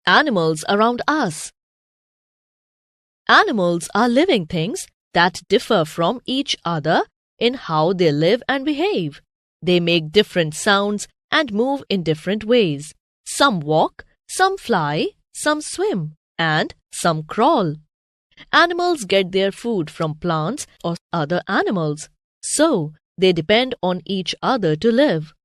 Animals around us. Animals are living things that differ from each other in how they live and behave. They make different sounds and move in different ways. Some walk, some fly, some swim, and some crawl. Animals get their food from plants or other animals, so they depend on each other to live.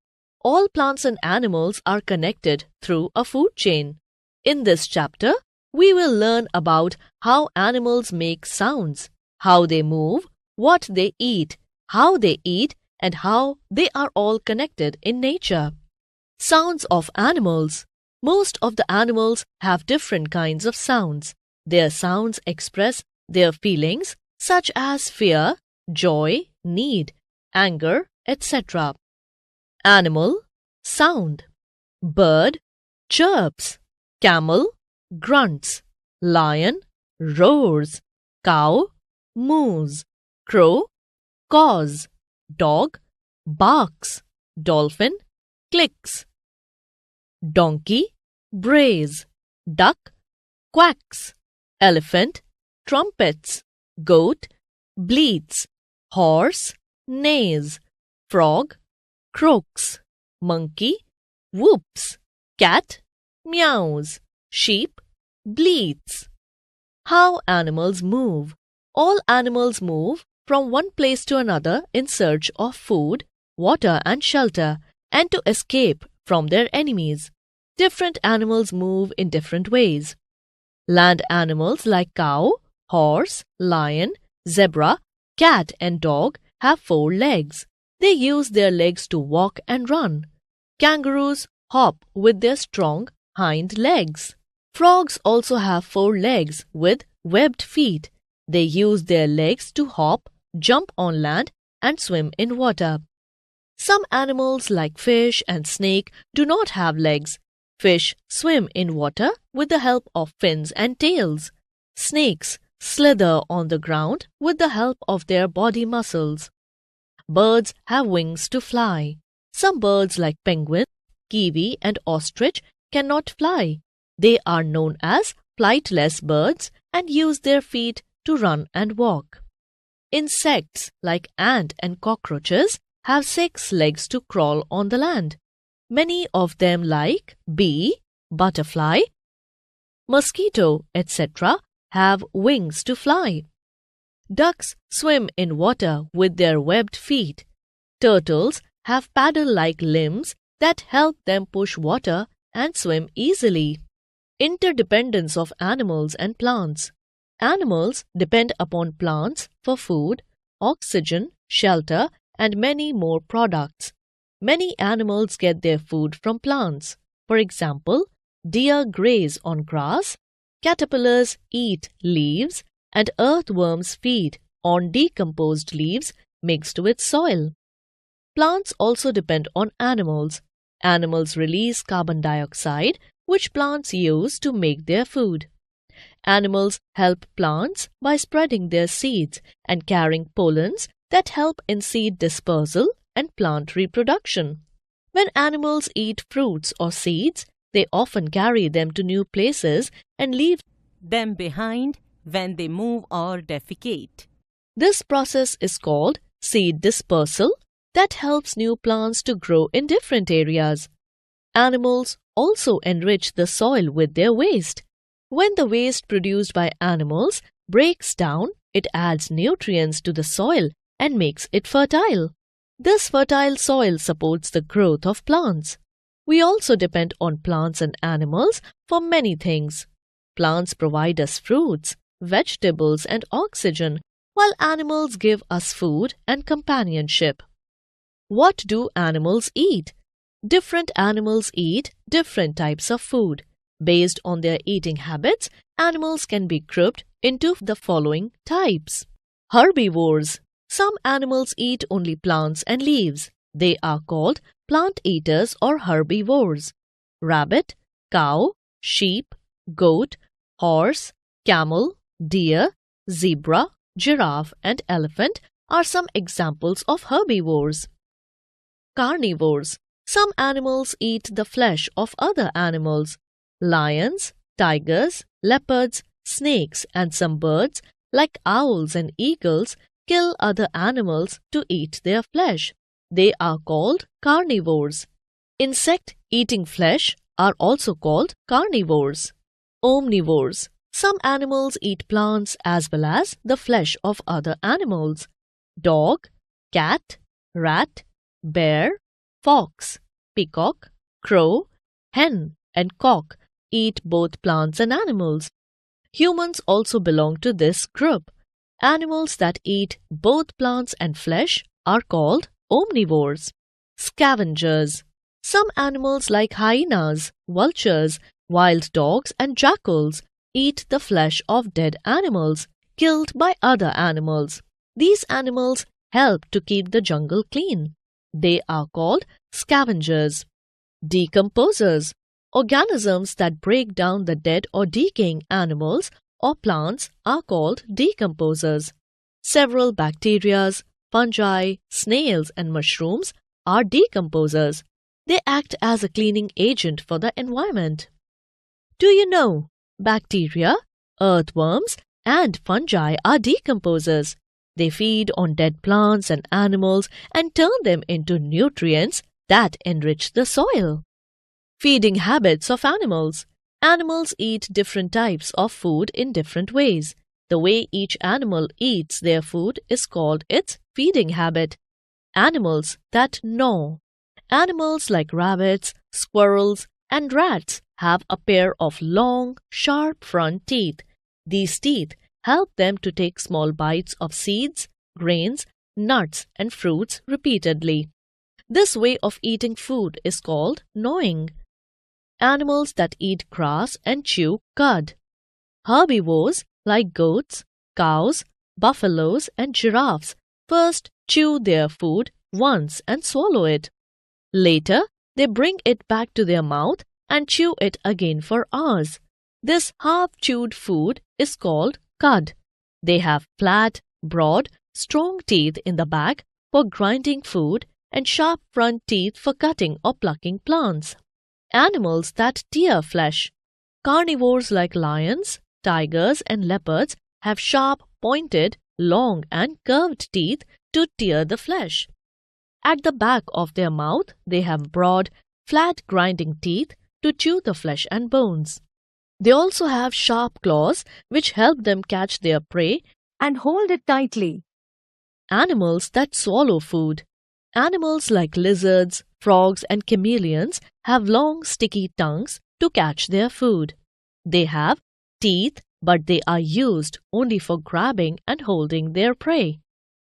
All plants and animals are connected through a food chain. In this chapter, we will learn about how animals make sounds, how they move, what they eat, how they eat, and how they are all connected in nature. Sounds of animals. Most of the animals have different kinds of sounds. Their sounds express their feelings such as fear, joy, need, anger, etc. Animal, sound. Bird, chirps. Camel, grunts. Lion, roars. Cow, moos. Crow, caws. Dog, barks. Dolphin, clicks. Donkey, brays. Duck, quacks. Elephant, trumpets. Goat, bleats. Horse, neighs. Frog, croaks. Monkey, whoops. Cat, meows. Sheep, bleats. How animals move. All animals move from one place to another in search of food, water and shelter, and to escape from their enemies. Different animals move in different ways. Land animals like cow, horse, lion, zebra, cat and dog have 4 legs. They use their legs to walk and run. Kangaroos hop with their strong hind legs. Frogs also have 4 legs with webbed feet. They use their legs to hop, jump on land, and swim in water. Some animals like fish and snake do not have legs. Fish swim in water with the help of fins and tails. Snakes slither on the ground with the help of their body muscles. Birds have wings to fly. Some birds like penguin, kiwi, and ostrich cannot fly. They are known as flightless birds and use their feet to run and walk. Insects like ants and cockroaches have 6 legs to crawl on the land. Many of them like bee, butterfly, mosquito, etc. have wings to fly. Ducks swim in water with their webbed feet. Turtles have paddle-like limbs that help them push water and swim easily. Interdependence of animals and plants. Animals depend upon plants for food, oxygen, shelter, and many more products. Many animals get their food from plants. For example, deer graze on grass, caterpillars eat leaves, and earthworms feed on decomposed leaves mixed with soil. Plants also depend on animals. Animals release carbon dioxide, which plants use to make their food. Animals help plants by spreading their seeds and carrying pollens that help in seed dispersal and plant reproduction. When animals eat fruits or seeds, they often carry them to new places and leave them behind when they move or defecate. This process is called seed dispersal that helps new plants to grow in different areas. Animals also enrich the soil with their waste. When the waste produced by animals breaks down, it adds nutrients to the soil and makes it fertile. This fertile soil supports the growth of plants. We also depend on plants and animals for many things. Plants provide us fruits, vegetables, and oxygen, while animals give us food and companionship. What do animals eat? Different animals eat different types of food. Based on their eating habits, animals can be grouped into the following types. Herbivores. Some animals eat only plants and leaves. They are called plant eaters or herbivores. Rabbit, cow, sheep, goat, horse, camel, deer, zebra, giraffe, and elephant are some examples of herbivores. Carnivores. Some animals eat the flesh of other animals. Lions, tigers, leopards, snakes, and some birds, like owls and eagles, kill other animals to eat their flesh. They are called carnivores. Insect-eating flesh are also called carnivores. Omnivores. Some animals eat plants as well as the flesh of other animals. Dog, cat, rat, bear, fox, peacock, crow, hen, and cock eat both plants and animals. Humans also belong to this group. Animals that eat both plants and flesh are called omnivores. Scavengers. Some animals like hyenas, vultures, wild dogs, and jackals eat the flesh of dead animals killed by other animals. These animals help to keep the jungle clean. They are called scavengers. Decomposers. Organisms that break down the dead or decaying animals or plants are called decomposers. Several bacteria, fungi, snails, and mushrooms are decomposers. They act as a cleaning agent for the environment. Do you know? Bacteria, earthworms, and fungi are decomposers. They feed on dead plants and animals and turn them into nutrients that enrich the soil. Feeding habits of animals. Animals eat different types of food in different ways. The way each animal eats their food is called its feeding habit. Animals that gnaw. Animals like rabbits, squirrels, and rats have a pair of long, sharp front teeth. These teeth help them to take small bites of seeds, grains, nuts, and fruits repeatedly. This way of eating food is called gnawing. Animals that eat grass and chew cud. Herbivores like goats, cows, buffaloes, and giraffes first chew their food once and swallow it. Later, they bring it back to their mouth and chew it again for hours. This half-chewed food is called cud. They have flat, broad, strong teeth in the back for grinding food and sharp front teeth for cutting or plucking plants. Animals that tear flesh. Carnivores like lions, tigers, and leopards have sharp, pointed, long, and curved teeth to tear the flesh. At the back of their mouth, they have broad, flat grinding teeth to chew the flesh and bones. They also have sharp claws which help them catch their prey and hold it tightly. Animals that swallow food. Animals like lizards, frogs, and chameleons have long, sticky tongues to catch their food. They have teeth, but they are used only for grabbing and holding their prey.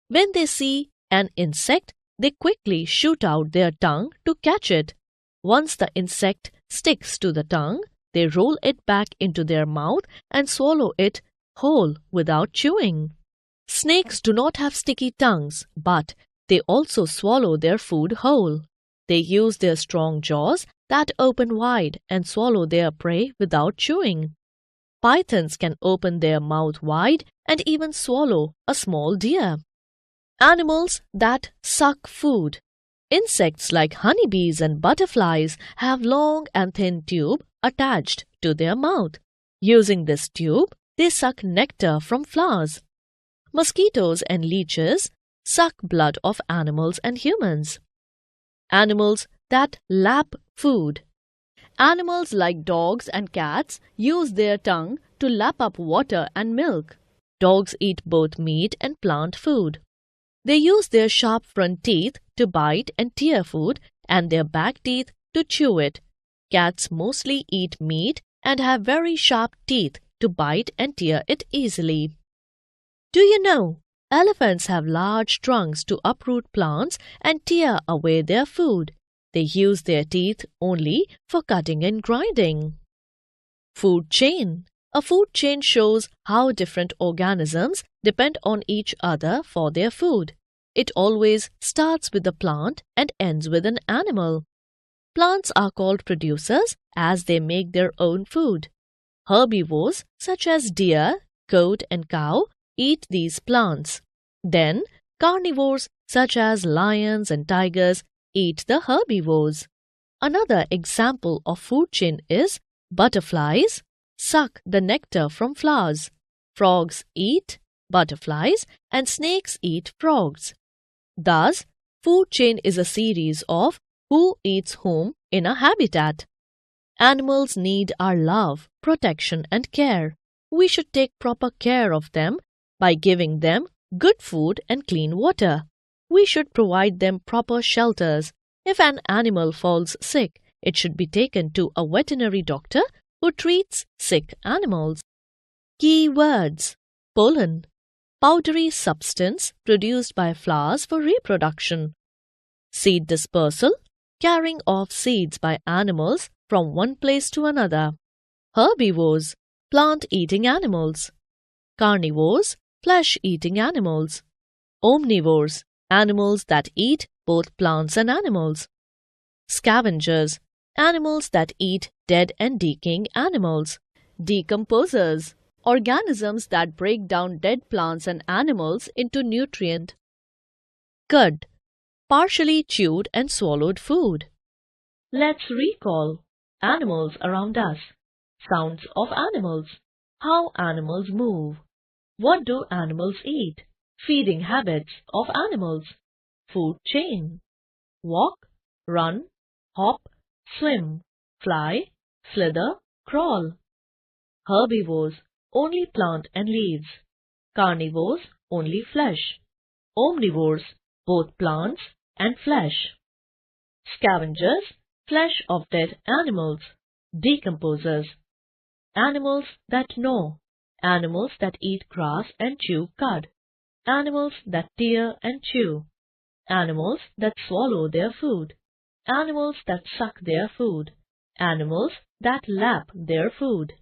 When they see an insect, they quickly shoot out their tongue to catch it. Once the insect sticks to the tongue, they roll it back into their mouth and swallow it whole without chewing. Snakes do not have sticky tongues, but they also swallow their food whole. They use their strong jaws that open wide and swallow their prey without chewing. Pythons can open their mouth wide and even swallow a small deer. Animals that suck food. Insects like honeybees and butterflies have long and thin tube attached to their mouth. Using this tube, they suck nectar from flowers. Mosquitoes and leeches suck blood of animals and humans. Animals that lap food. Animals like dogs and cats use their tongue to lap up water and milk. Dogs eat both meat and plant food. They use their sharp front teeth to bite and tear food and their back teeth to chew it. Cats mostly eat meat and have very sharp teeth to bite and tear it easily. Do you know? Elephants have large trunks to uproot plants and tear away their food. They use their teeth only for cutting and grinding. Food chain. A food chain shows how different organisms depend on each other for their food. It always starts with a plant and ends with an animal. Plants are called producers as they make their own food. Herbivores such as deer, goat, and cow eat these plants. Then, carnivores such as lions and tigers eat the herbivores. Another example of food chain is butterflies, suck the nectar from flowers. Frogs eat butterflies and snakes eat frogs. Thus, food chain is a series of who eats whom in a habitat. Animals need our love, protection and care. We should take proper care of them by giving them good food and clean water. We should provide them proper shelters. If an animal falls sick, it should be taken to a veterinary doctor who treats sick animals. Key words: pollen, powdery substance produced by flowers for reproduction. Seed dispersal, carrying of seeds by animals from one place to another. Herbivores, plant-eating animals. Carnivores, flesh-eating animals. Omnivores, animals that eat both plants and animals. Scavengers, animals that eat dead and decaying animals. Decomposers, organisms that break down dead plants and animals into nutrient. Cud, partially chewed and swallowed food. Let's recall animals around us, sounds of animals, how animals move, what do animals eat, feeding habits of animals, food chain, walk, run, hop, swim, fly, slither, crawl. Herbivores, only plant and leaves. Carnivores, only flesh. Omnivores, both plants and flesh. Scavengers, flesh of dead animals. Decomposers, animals that gnaw. Animals that eat grass and chew cud. Animals that tear and chew. Animals that swallow their food. Animals that suck their food. Animals that lap their food.